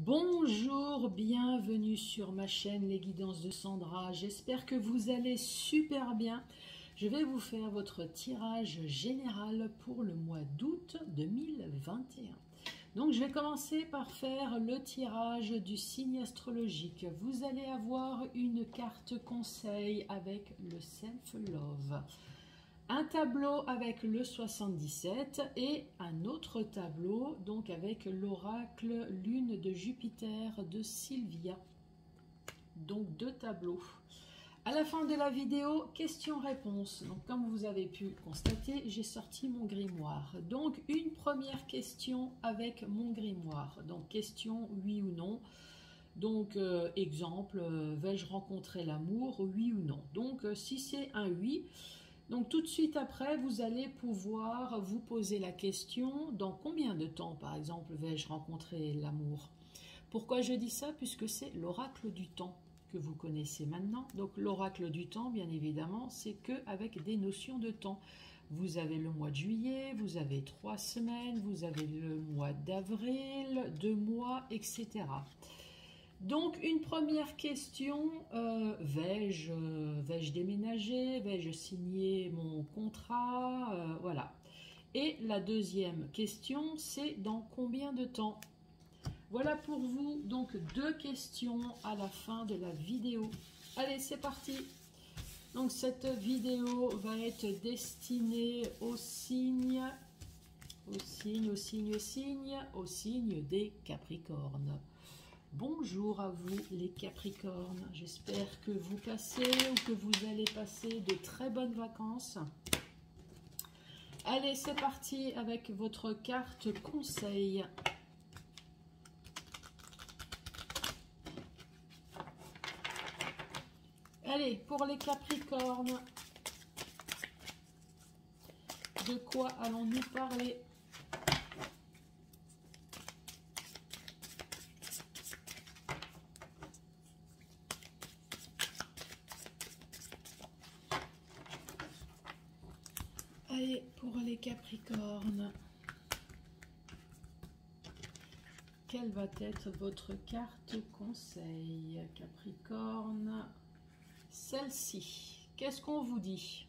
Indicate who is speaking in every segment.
Speaker 1: Bonjour, bienvenue sur ma chaîne Les Guidances de Sandra. J'espère que vous allez super bien. Je vais vous faire votre tirage général pour le mois d'août 2021. Donc je vais commencer par faire le tirage du signe astrologique. Vous allez avoir une carte conseil avec le self-love. Un tableau avec le 77 et un autre tableau donc avec l'oracle lune de Jupiter de Sylvia. Donc deux tableaux. À la fin de la vidéo, questions-réponses. Donc comme vous avez pu constater, j'ai sorti mon grimoire. Donc une première question avec mon grimoire. Donc question oui ou non. Donc exemple, vais-je rencontrer l'amour, oui ou non. Donc si c'est un oui, donc tout de suite après, vous allez pouvoir vous poser la question, dans combien de temps, par exemple, vais-je rencontrer l'amour? Pourquoi je dis ça? Puisque c'est l'oracle du temps que vous connaissez maintenant. Donc l'oracle du temps, bien évidemment, c'est qu'avec des notions de temps. Vous avez le mois de juillet, vous avez 3 semaines, vous avez le mois d'avril, 2 mois, etc. Donc, une première question, vais-je déménager? Vais-je signer mon contrat? Voilà. Et la deuxième question, c'est dans combien de temps? Voilà pour vous, donc 2 questions à la fin de la vidéo. Allez, c'est parti! Donc, cette vidéo va être destinée aux signes des Capricornes. Bonjour à vous les Capricornes, j'espère que vous passez ou que vous allez passer de très bonnes vacances. Allez, c'est parti avec votre carte conseil. Allez, pour les Capricornes, de quoi allons-nous parler ? Allez, pour les Capricornes, quelle va être votre carte conseil, Capricorne? Celle-ci, qu'est-ce qu'on vous dit?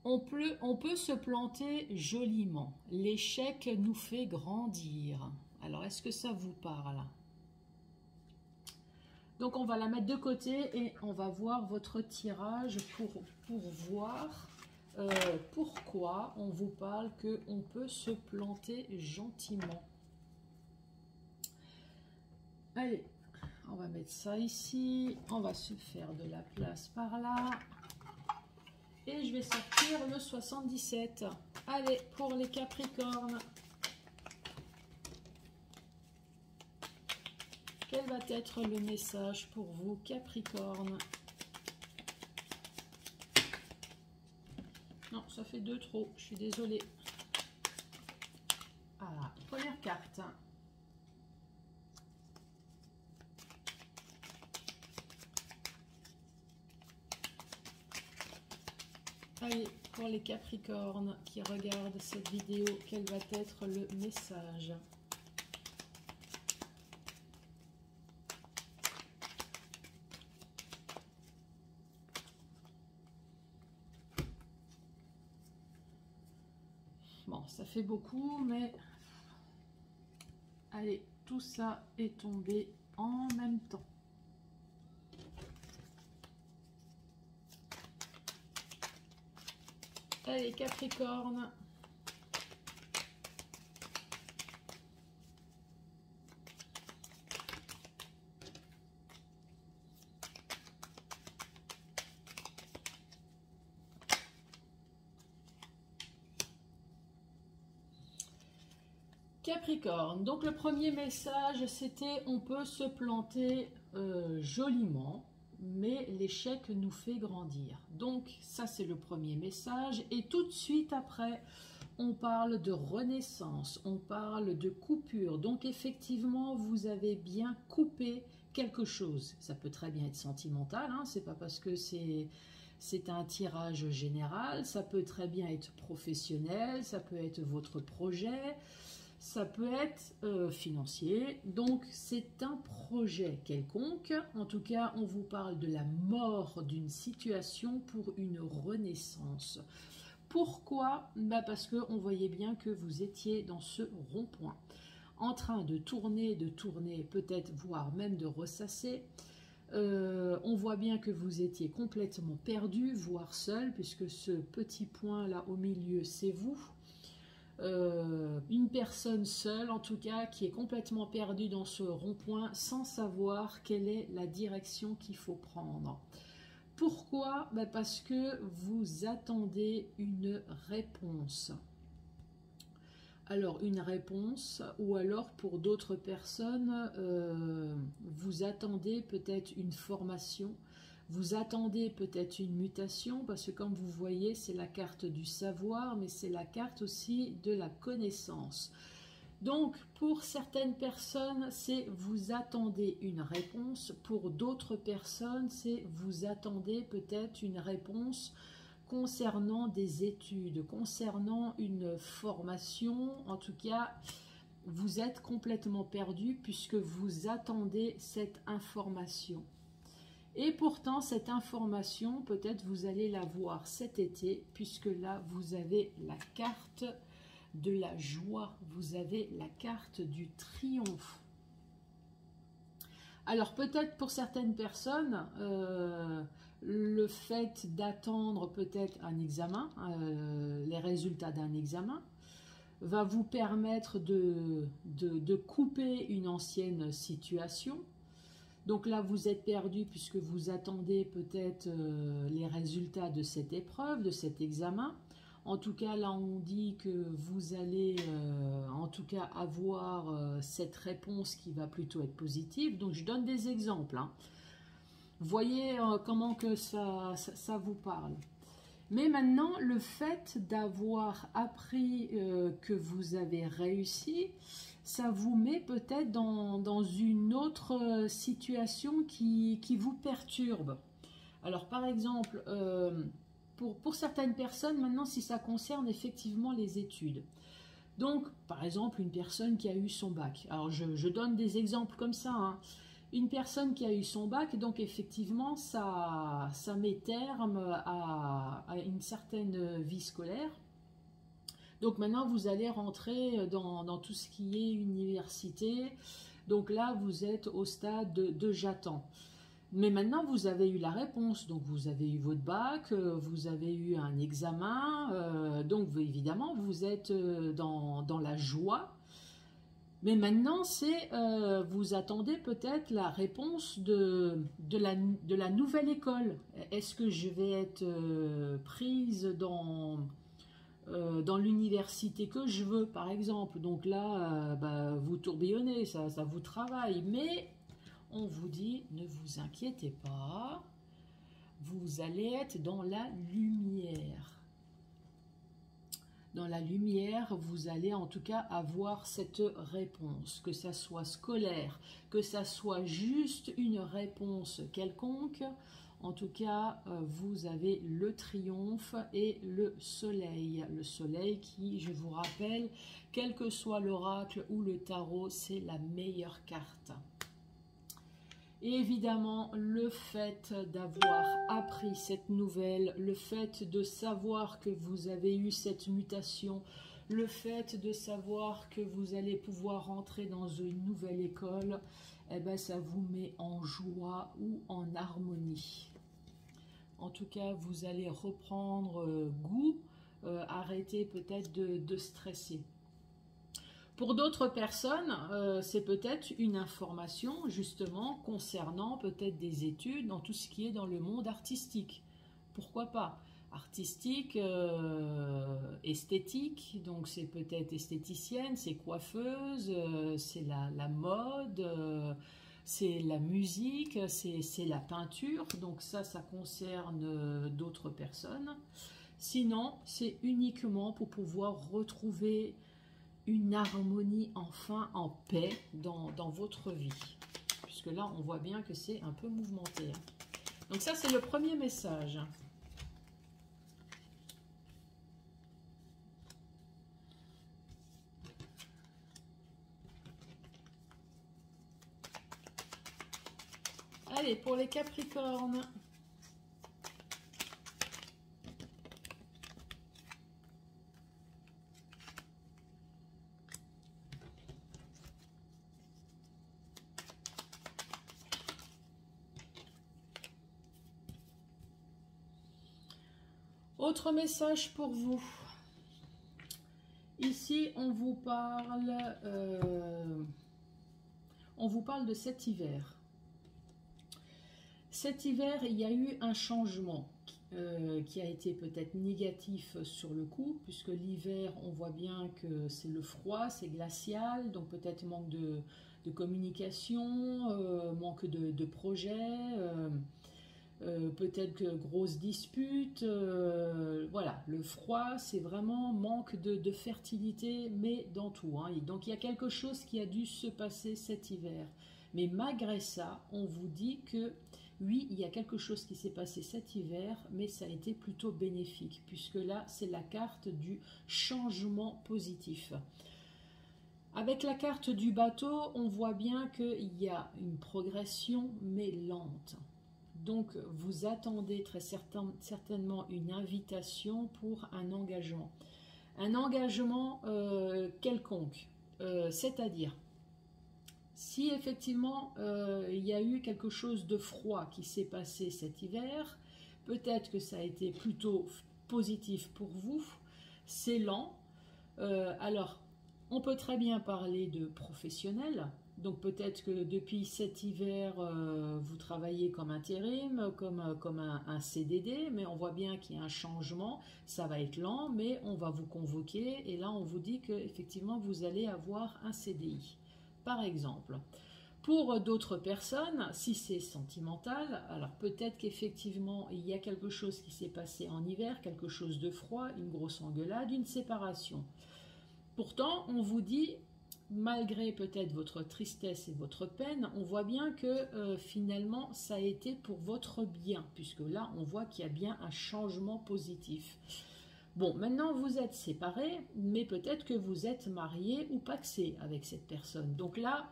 Speaker 1: On peut se planter joliment. L'échec nous fait grandir. Alors, est-ce que ça vous parle? Donc, on va la mettre de côté et on va voir votre tirage pour voir pourquoi on vous parle qu'on peut se planter gentiment. Allez, on va mettre ça ici. On va se faire de la place par là. Et je vais sortir le 77. Allez, pour les Capricornes. Quel va être le message pour vous, Capricorne? Non, ça fait 2 trop, je suis désolée. Ah, première carte. Allez, pour les Capricornes qui regardent cette vidéo, quel va être le message? Bon, ça fait beaucoup, mais allez, tout ça est tombé en même temps. Allez, Capricorne. Capricorne, donc le premier message c'était on peut se planter joliment, mais l'échec nous fait grandir. Donc ça c'est le premier message et tout de suite après on parle de renaissance, on parle de coupure. Donc effectivement vous avez bien coupé quelque chose. Ça peut très bien être sentimental, hein, c'est pas parce que c'est un tirage général, ça peut très bien être professionnel, ça peut être votre projet. ça peut être financier, donc c'est un projet quelconque. En tout cas, on vous parle de la mort d'une situation pour une renaissance. Pourquoi? Parce qu'on voyait bien que vous étiez dans ce rond-point, en train de tourner, peut-être voire même de ressasser. On voit bien que vous étiez complètement perdu, voire seul, puisque ce petit point là au milieu, c'est vous. Une personne seule, en tout cas, qui est complètement perdue dans ce rond-point, sans savoir quelle est la direction qu'il faut prendre. Pourquoi? Parce que vous attendez une réponse. Alors, une réponse, ou alors pour d'autres personnes, vous attendez peut-être une formation, vous attendez peut-être une mutation, parce que comme vous voyez, c'est la carte du savoir, mais c'est la carte aussi de la connaissance. Donc, pour certaines personnes, c'est vous attendez une réponse. Pour d'autres personnes, c'est vous attendez peut-être une réponse concernant des études, concernant une formation. En tout cas, vous êtes complètement perdu puisque vous attendez cette information. Et pourtant, cette information, peut-être vous allez la voir cet été, puisque là, vous avez la carte de la joie, vous avez la carte du triomphe. Alors peut-être pour certaines personnes, le fait d'attendre peut-être un examen, les résultats d'un examen, va vous permettre de couper une ancienne situation. Donc là, vous êtes perdu puisque vous attendez peut-être les résultats de cette épreuve, de cet examen. En tout cas, là, on dit que vous allez en tout cas avoir cette réponse qui va plutôt être positive. Donc, je donne des exemples. Hein. Voyez comment que ça vous parle. Mais maintenant, le fait d'avoir appris que vous avez réussi, ça vous met peut-être dans une autre situation qui vous perturbe. Alors, par exemple... Pour certaines personnes, maintenant, si ça concerne effectivement les études. Donc, par exemple, une personne qui a eu son bac. Alors, je donne des exemples comme ça. Hein. Une personne qui a eu son bac, donc effectivement, ça met terme à une certaine vie scolaire. Donc maintenant, vous allez rentrer dans tout ce qui est université. Donc là, vous êtes au stade de j'attends. Mais maintenant, vous avez eu la réponse, donc vous avez eu votre bac, vous avez eu un examen, donc évidemment, vous êtes dans la joie. Mais maintenant, vous attendez peut-être la réponse de la nouvelle école. Est-ce que je vais être prise dans l'université que je veux, par exemple? Donc là, vous tourbillonnez, ça vous travaille, mais... On vous dit, ne vous inquiétez pas, vous allez être dans la lumière. Dans la lumière, vous allez en tout cas avoir cette réponse, que ça soit scolaire, que ça soit juste une réponse quelconque. En tout cas, vous avez le triomphe et le soleil. Le soleil qui, je vous rappelle, quel que soit l'oracle ou le tarot, c'est la meilleure carte. Et évidemment, le fait d'avoir appris cette nouvelle, le fait de savoir que vous avez eu cette mutation, le fait de savoir que vous allez pouvoir rentrer dans une nouvelle école, eh ben, ça vous met en joie ou en harmonie. En tout cas, vous allez reprendre goût, arrêter peut-être de stresser. Pour d'autres personnes, c'est peut-être une information justement concernant peut-être des études dans tout ce qui est dans le monde artistique. Pourquoi pas? Artistique, esthétique, donc c'est peut-être esthéticienne, c'est coiffeuse, c'est la mode, c'est la musique, c'est la peinture, donc ça concerne d'autres personnes. Sinon, c'est uniquement pour pouvoir retrouver une harmonie enfin en paix dans votre vie. Puisque là, on voit bien que c'est un peu mouvementé. Donc ça, c'est le premier message. Allez, pour les Capricornes. Autre message pour vous. Ici, on vous parle de cet hiver. Cet hiver, il y a eu un changement qui a été peut-être négatif sur le coup, puisque l'hiver, on voit bien que c'est le froid, c'est glacial, donc peut-être manque de communication, manque de projets, peut-être que grosses disputes, voilà, le froid, c'est vraiment manque de fertilité, mais dans tout, hein. Et donc il y a quelque chose qui a dû se passer cet hiver. Mais malgré ça, on vous dit que oui, il y a quelque chose qui s'est passé cet hiver, mais ça a été plutôt bénéfique, puisque là, c'est la carte du changement positif. Avec la carte du bateau, on voit bien qu'il y a une progression, mais lente. Donc, vous attendez très certainement une invitation pour un engagement. Un engagement quelconque, c'est-à-dire, si effectivement il y a eu quelque chose de froid qui s'est passé cet hiver, peut-être que ça a été plutôt positif pour vous, c'est lent. Alors, on peut très bien parler de professionnels. Donc peut-être que depuis cet hiver, vous travaillez comme intérim, comme un CDD, mais on voit bien qu'il y a un changement, ça va être lent, mais on va vous convoquer et là on vous dit qu'effectivement vous allez avoir un CDI, par exemple. Pour d'autres personnes, si c'est sentimental, alors peut-être qu'effectivement il y a quelque chose qui s'est passé en hiver, quelque chose de froid, une grosse engueulade, une séparation. Pourtant, on vous dit, malgré peut-être votre tristesse et votre peine, on voit bien que finalement, ça a été pour votre bien, puisque là, on voit qu'il y a bien un changement positif. Bon, maintenant, vous êtes séparés, mais peut-être que vous êtes mariés ou pacsés avec cette personne. Donc là,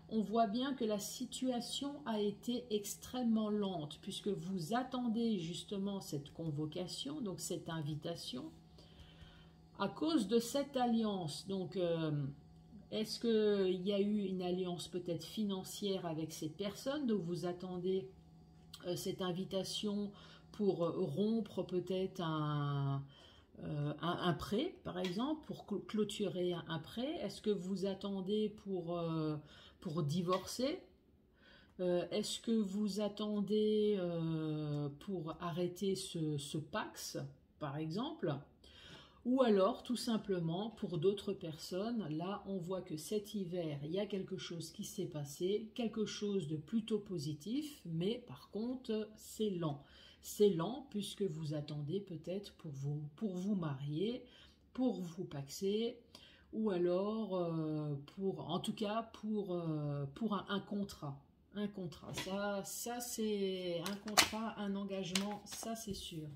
Speaker 1: on voit bien que la situation a été extrêmement lente, puisque vous attendez justement cette convocation, donc cette invitation, à cause de cette alliance. Donc, est-ce qu'il y a eu une alliance peut-être financière avec cette personne? Donc, vous attendez cette invitation pour rompre peut-être un prêt, par exemple, pour clôturer un prêt. Est-ce que vous attendez pour divorcer? Est-ce que vous attendez pour arrêter ce Pax, par exemple? Ou alors, tout simplement, pour d'autres personnes, là, on voit que cet hiver, il y a quelque chose qui s'est passé, quelque chose de plutôt positif, mais par contre, c'est lent. C'est lent puisque vous attendez peut-être pour vous marier, pour vous paxer, ou alors, en tout cas, pour un contrat. Un contrat, ça c'est un contrat, un engagement, ça c'est sûr.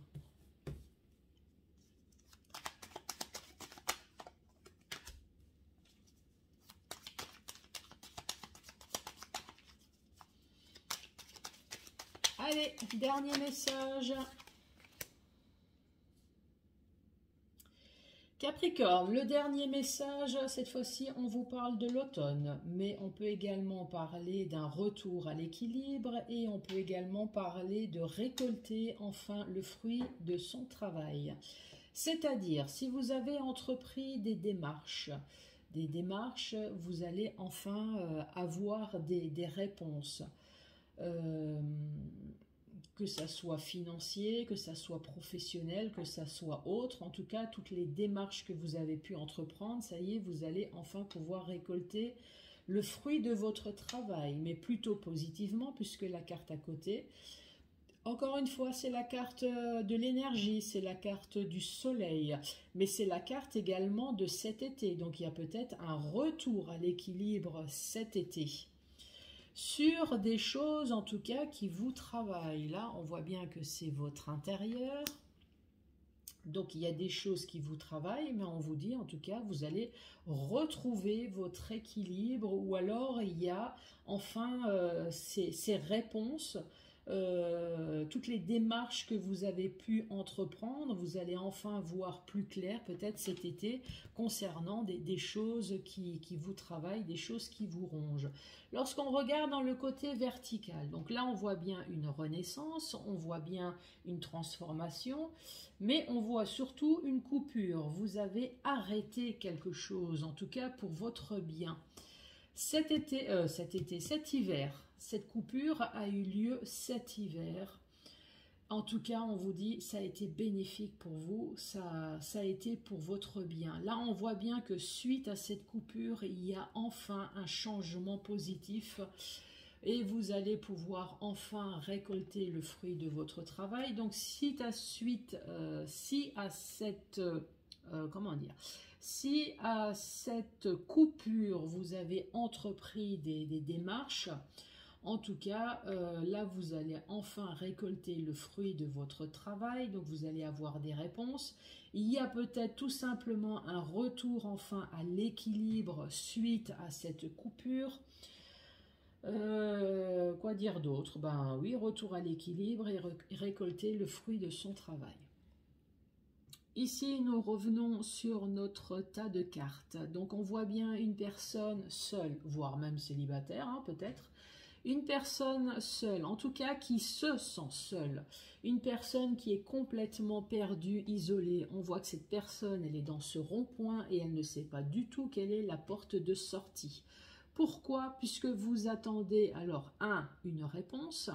Speaker 1: Allez, dernier message. Capricorne, le dernier message, cette fois-ci, on vous parle de l'automne, mais on peut également parler d'un retour à l'équilibre et on peut également parler de récolter enfin le fruit de son travail. C'est-à-dire, si vous avez entrepris des démarches, vous allez enfin avoir des réponses. Que ça soit financier, que ça soit professionnel, que ça soit autre, en tout cas, toutes les démarches que vous avez pu entreprendre, ça y est, vous allez enfin pouvoir récolter le fruit de votre travail, mais plutôt positivement, puisque la carte à côté, encore une fois, c'est la carte de l'énergie, c'est la carte du soleil, mais c'est la carte également de cet été, donc il y a peut-être un retour à l'équilibre cet été. Sur des choses en tout cas qui vous travaillent. Là, on voit bien que c'est votre intérieur. Donc, il y a des choses qui vous travaillent, mais on vous dit, en tout cas, vous allez retrouver votre équilibre, ou alors il y a enfin ces réponses, toutes les démarches que vous avez pu entreprendre, vous allez enfin voir plus clair, peut-être cet été, concernant des choses qui vous travaillent, des choses qui vous rongent. Lorsqu'on regarde dans le côté vertical, donc là, on voit bien une renaissance, on voit bien une transformation, mais on voit surtout une coupure. Vous avez arrêté quelque chose, en tout cas pour votre bien. Cet hiver, cette coupure a eu lieu cet hiver. En tout cas, on vous dit, ça a été bénéfique pour vous, ça a été pour votre bien. Là, on voit bien que suite à cette coupure, il y a enfin un changement positif et vous allez pouvoir enfin récolter le fruit de votre travail. Donc, si à cette coupure, vous avez entrepris des démarches, en tout cas, là, vous allez enfin récolter le fruit de votre travail, donc vous allez avoir des réponses. Il y a peut-être tout simplement un retour enfin à l'équilibre suite à cette coupure. Quoi dire d'autre? Ben oui, retour à l'équilibre et récolter le fruit de son travail. Ici, nous revenons sur notre tas de cartes. Donc, on voit bien une personne seule, voire même célibataire, hein, peut-être. Une personne seule, en tout cas qui se sent seule. Une personne qui est complètement perdue, isolée. On voit que cette personne, elle est dans ce rond-point et elle ne sait pas du tout quelle est la porte de sortie. Pourquoi? Puisque vous attendez, alors, une réponse.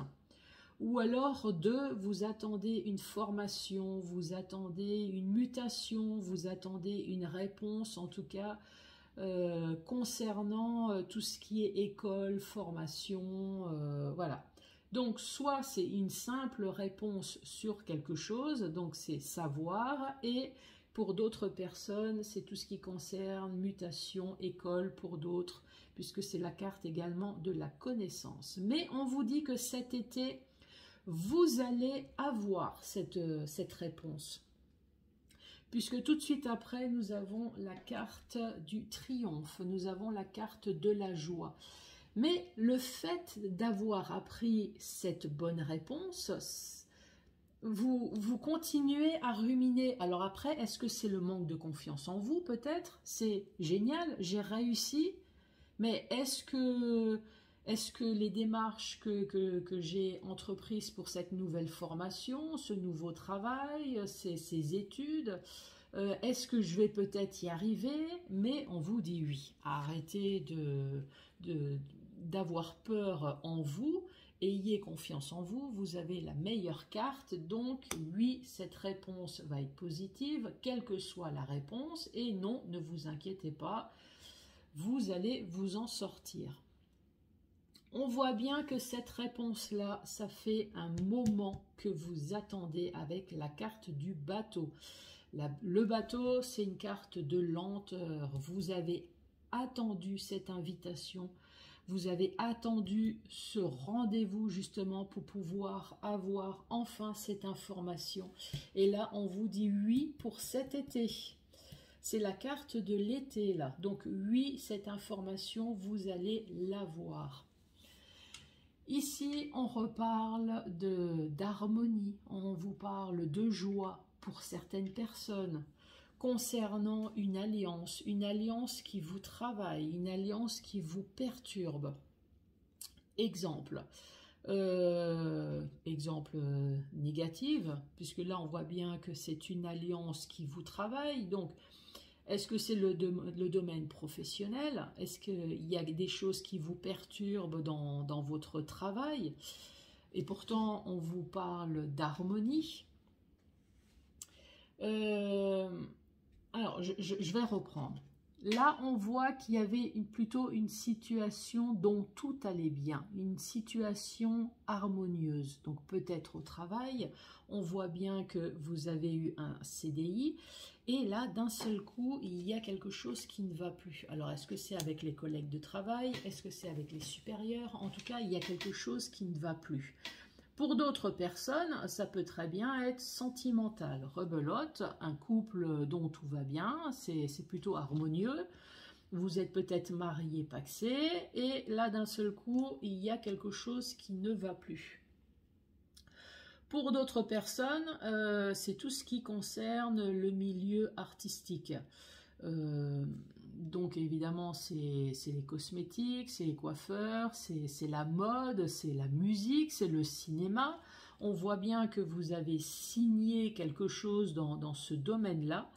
Speaker 1: Ou alors, 2, vous attendez une formation, vous attendez une mutation, vous attendez une réponse, en tout cas, concernant tout ce qui est école, formation, voilà. Donc, soit c'est une simple réponse sur quelque chose, donc c'est savoir, et pour d'autres personnes, c'est tout ce qui concerne mutation, école pour d'autres, puisque c'est la carte également de la connaissance. Mais on vous dit que cet été, vous allez avoir cette réponse. Puisque tout de suite après, nous avons la carte du triomphe, nous avons la carte de la joie. Mais le fait d'avoir appris cette bonne réponse, vous continuez à ruminer. Alors après, est-ce que c'est le manque de confiance en vous peut-être? C'est génial, j'ai réussi, mais est-ce que les démarches que j'ai entreprises pour cette nouvelle formation, ce nouveau travail, ces études, est-ce que je vais peut-être y arriver? Mais on vous dit oui. Arrêtez d'avoir peur en vous, ayez confiance en vous, vous avez la meilleure carte, donc oui, cette réponse va être positive, quelle que soit la réponse, et non, ne vous inquiétez pas, vous allez vous en sortir. On voit bien que cette réponse-là, ça fait un moment que vous attendez avec la carte du bateau. Le bateau, c'est une carte de lenteur. Vous avez attendu cette invitation. Vous avez attendu ce rendez-vous justement pour pouvoir avoir enfin cette information. Et là, on vous dit oui pour cet été. C'est la carte de l'été là. Donc oui, cette information, vous allez l'avoir. Ici, on reparle d'harmonie, on vous parle de joie pour certaines personnes concernant une alliance qui vous travaille, une alliance qui vous perturbe. Exemple négative, puisque là on voit bien que c'est une alliance qui vous travaille, donc est-ce que c'est le domaine professionnel? Est-ce qu'il y a des choses qui vous perturbent dans votre travail? Et pourtant, on vous parle d'harmonie. Alors, je vais reprendre. Là, on voit qu'il y avait plutôt une situation dont tout allait bien, une situation harmonieuse. Donc peut-être au travail, on voit bien que vous avez eu un CDI, et là, d'un seul coup, il y a quelque chose qui ne va plus. Alors, est-ce que c'est avec les collègues de travail? Est-ce que c'est avec les supérieurs? En tout cas, il y a quelque chose qui ne va plus. Pour d'autres personnes, ça peut très bien être sentimental. Rebelote, un couple dont tout va bien, c'est plutôt harmonieux. Vous êtes peut-être marié, pacsé, et là d'un seul coup, il y a quelque chose qui ne va plus. Pour d'autres personnes, c'est tout ce qui concerne le milieu artistique. Donc évidemment, c'est les cosmétiques, c'est les coiffeurs, c'est la mode, c'est la musique, c'est le cinéma. On voit bien que vous avez signé quelque chose dans ce domaine-là.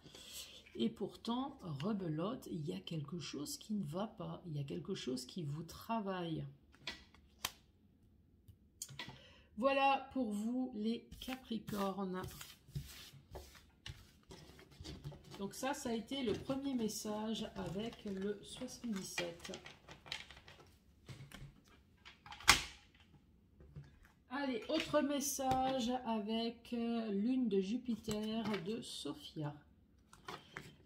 Speaker 1: Et pourtant, rebelote, il y a quelque chose qui ne va pas. Il y a quelque chose qui vous travaille. Voilà pour vous les Capricornes. Donc ça a été le premier message avec le 77. Allez, autre message avec lune de Jupiter de Sophia.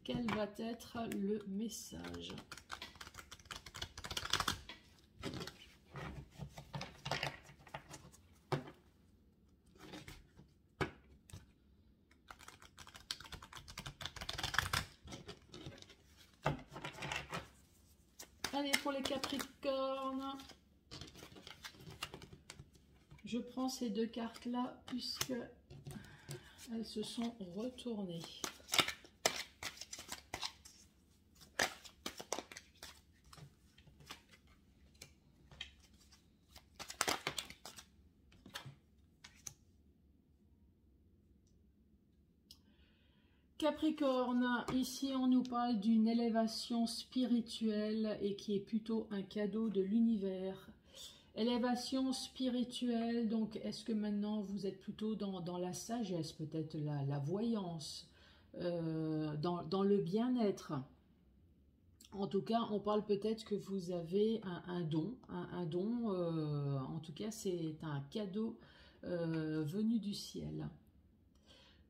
Speaker 1: Quel va être le message? Allez, pour les Capricornes, je prends ces deux cartes-là puisque elles se sont retournées. Capricorne, ici on nous parle d'une élévation spirituelle et qui est plutôt un cadeau de l'univers. Élévation spirituelle, donc est-ce que maintenant vous êtes plutôt dans la sagesse, peut-être la voyance, dans le bien-être? En tout cas, on parle peut-être que vous avez un don, en tout cas c'est un cadeau venu du ciel.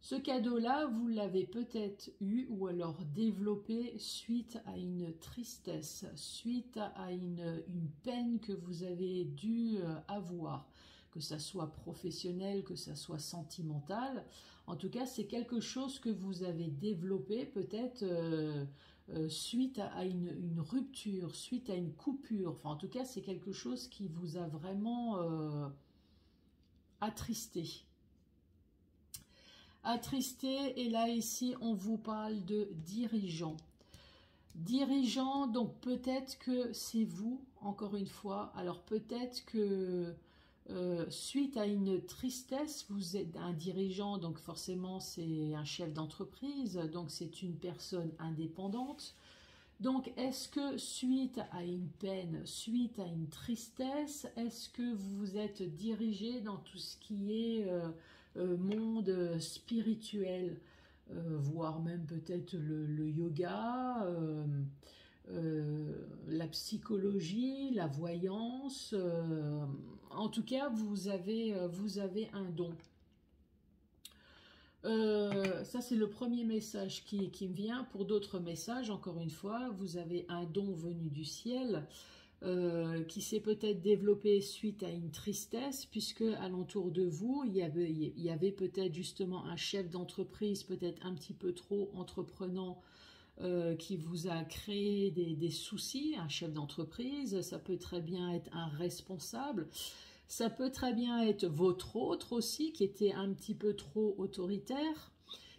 Speaker 1: Ce cadeau-là, vous l'avez peut-être eu ou alors développé suite à une tristesse, suite à une peine que vous avez dû avoir, que ça soit professionnel, que ça soit sentimental. En tout cas, c'est quelque chose que vous avez développé peut-être suite à une rupture, suite à une coupure. Enfin, en tout cas, c'est quelque chose qui vous a vraiment attristé. Attristé, et là ici on vous parle de dirigeant. Dirigeant, donc peut-être que c'est vous, encore une fois, alors peut-être que suite à une tristesse, vous êtes un dirigeant, donc forcément c'est un chef d'entreprise, donc c'est une personne indépendante. Donc est-ce que suite à une peine, suite à une tristesse, est-ce que vous vous êtes dirigé dans tout ce qui est monde spirituel, voire même peut-être le yoga, la psychologie, la voyance, en tout cas vous avez un don. Ça c'est le premier message qui me vient. Pour d'autres messages, encore une fois, vous avez un don venu du ciel qui s'est peut-être développé suite à une tristesse, puisque alentour de vous, il y avait peut-être justement un chef d'entreprise, peut-être un petit peu trop entreprenant, qui vous a créé des soucis. Un chef d'entreprise, ça peut très bien être un responsable. Ça peut très bien être votre autre aussi, qui était un petit peu trop autoritaire,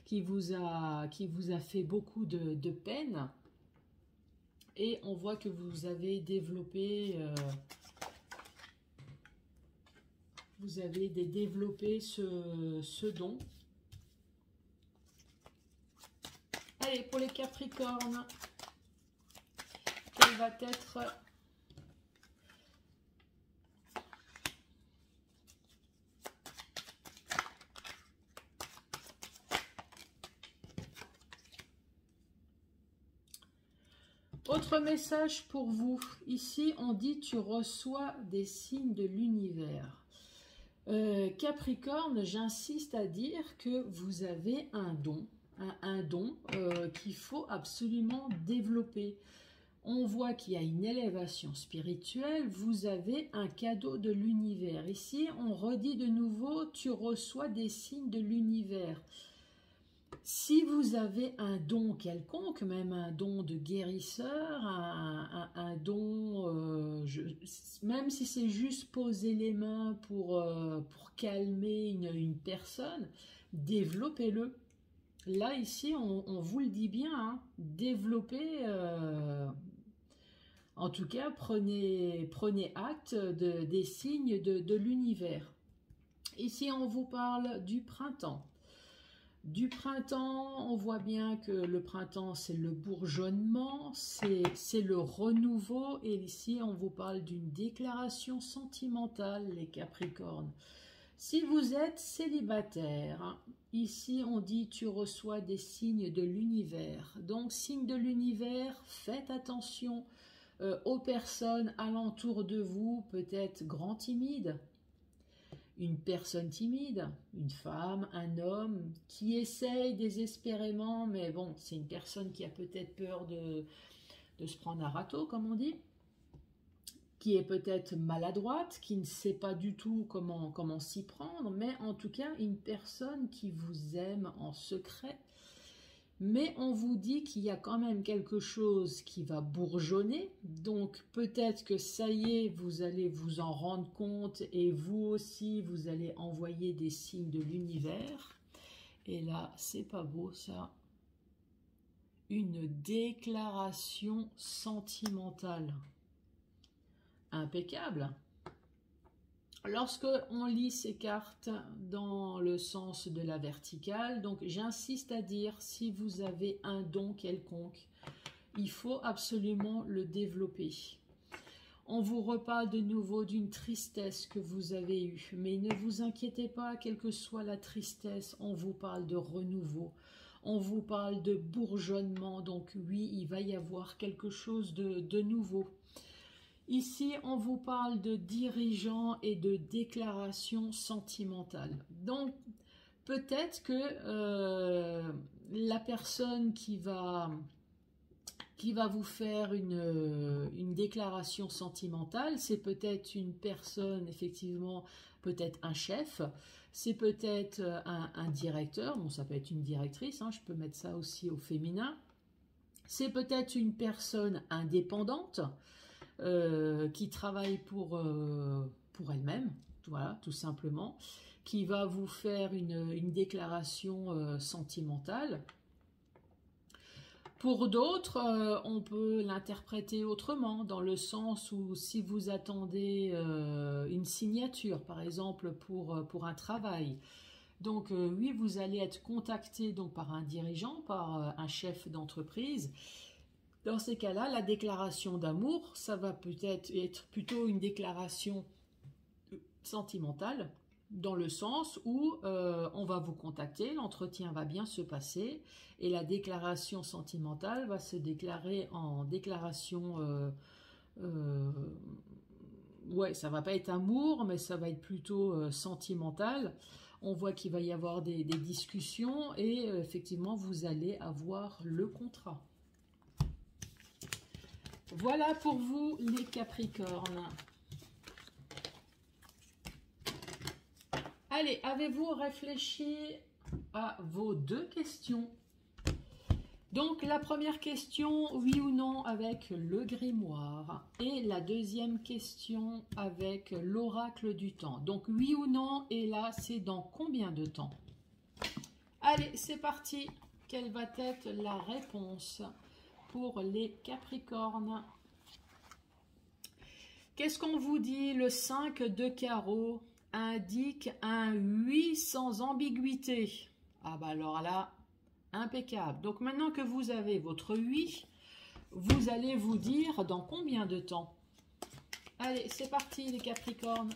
Speaker 1: qui vous a fait beaucoup de peine. Et on voit que vous avez développé, ce don. Allez, pour les Capricornes, quel va être... Autre message pour vous. Ici, on dit tu reçois des signes de l'univers. Capricorne, j'insiste à dire que vous avez un don, qu'il faut absolument développer. On voit qu'il y a une élévation spirituelle, vous avez un cadeau de l'univers. Ici, on redit de nouveau, tu reçois des signes de l'univers. Si vous avez un don quelconque, même un don de guérisseur, un don, même si c'est juste poser les mains pour calmer une personne, développez-le. Là, ici, on vous le dit bien, hein, développez, en tout cas, prenez acte des signes de l'univers. Ici, on vous parle du printemps. Du printemps, on voit bien que le printemps, c'est le bourgeonnement, c'est le renouveau. Et ici, on vous parle d'une déclaration sentimentale, les Capricornes. Si vous êtes célibataire, ici, on dit tu reçois des signes de l'univers. Donc, signes de l'univers, faites attention aux personnes alentour de vous, peut-être grand timide. Une personne timide, une femme, un homme qui essaye désespérément, mais bon, c'est une personne qui a peut-être peur de se prendre un râteau, comme on dit, qui est peut-être maladroite, qui ne sait pas du tout comment s'y prendre, mais en tout cas, une personne qui vous aime en secret. Mais on vous dit qu'il y a quand même quelque chose qui va bourgeonner, donc peut-être que ça y est, vous allez vous en rendre compte et vous aussi, vous allez envoyer des signes de l'univers. Et là, c'est pas beau ça. Une déclaration sentimentale. Impeccable. Lorsque on lit ces cartes dans le sens de la verticale, donc j'insiste à dire, si vous avez un don quelconque, il faut absolument le développer. On vous reparle de nouveau d'une tristesse que vous avez eue, mais ne vous inquiétez pas, quelle que soit la tristesse, on vous parle de renouveau, on vous parle de bourgeonnement, donc oui, il va y avoir quelque chose de nouveau. Ici, on vous parle de dirigeants et de déclarations sentimentales. Donc, peut-être que la personne qui va vous faire une déclaration sentimentale, c'est peut-être une personne, effectivement, peut-être un chef, c'est peut-être un directeur, bon, ça peut être une directrice, hein, je peux mettre ça aussi au féminin, c'est peut-être une personne indépendante, qui travaille pour elle-même, voilà, tout simplement, qui va vous faire une déclaration sentimentale. Pour d'autres, on peut l'interpréter autrement, dans le sens où si vous attendez une signature, par exemple pour un travail, donc oui, vous allez être contacté donc, par un dirigeant, par un chef d'entreprise. Dans ces cas-là, la déclaration d'amour, ça va peut-être être plutôt une déclaration sentimentale, dans le sens où on va vous contacter, l'entretien va bien se passer, et la déclaration sentimentale va se déclarer en déclaration, ouais, ça va pas être amour, mais ça va être plutôt sentimental. On voit qu'il va y avoir des discussions, et effectivement, vous allez avoir le contrat. Voilà pour vous les Capricornes. Allez, avez-vous réfléchi à vos deux questions? Donc la première question, oui ou non avec le grimoire. Et la deuxième question avec l'oracle du temps. Donc oui ou non, et là c'est dans combien de temps? Allez, c'est parti. Quelle va être la réponse pour les Capricornes? Qu'est-ce qu'on vous dit? Le 5 de carreau indique un oui sans ambiguïté. Ah bah alors là, impeccable. Donc maintenant que vous avez votre oui, vous allez vous dire dans combien de temps? Allez, c'est parti les Capricornes.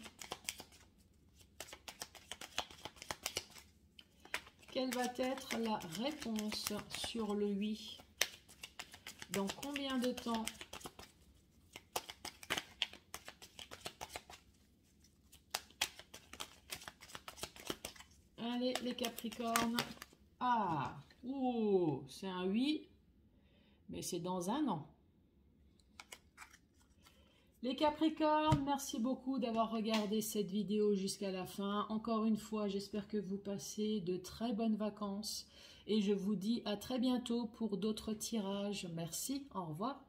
Speaker 1: Quelle va être la réponse sur le oui? Dans combien de temps? Allez, les Capricornes. Ah, oh, c'est un oui, mais c'est dans un an. Les Capricornes, merci beaucoup d'avoir regardé cette vidéo jusqu'à la fin. Encore une fois, j'espère que vous passez de très bonnes vacances. Et je vous dis à très bientôt pour d'autres tirages. Merci, au revoir.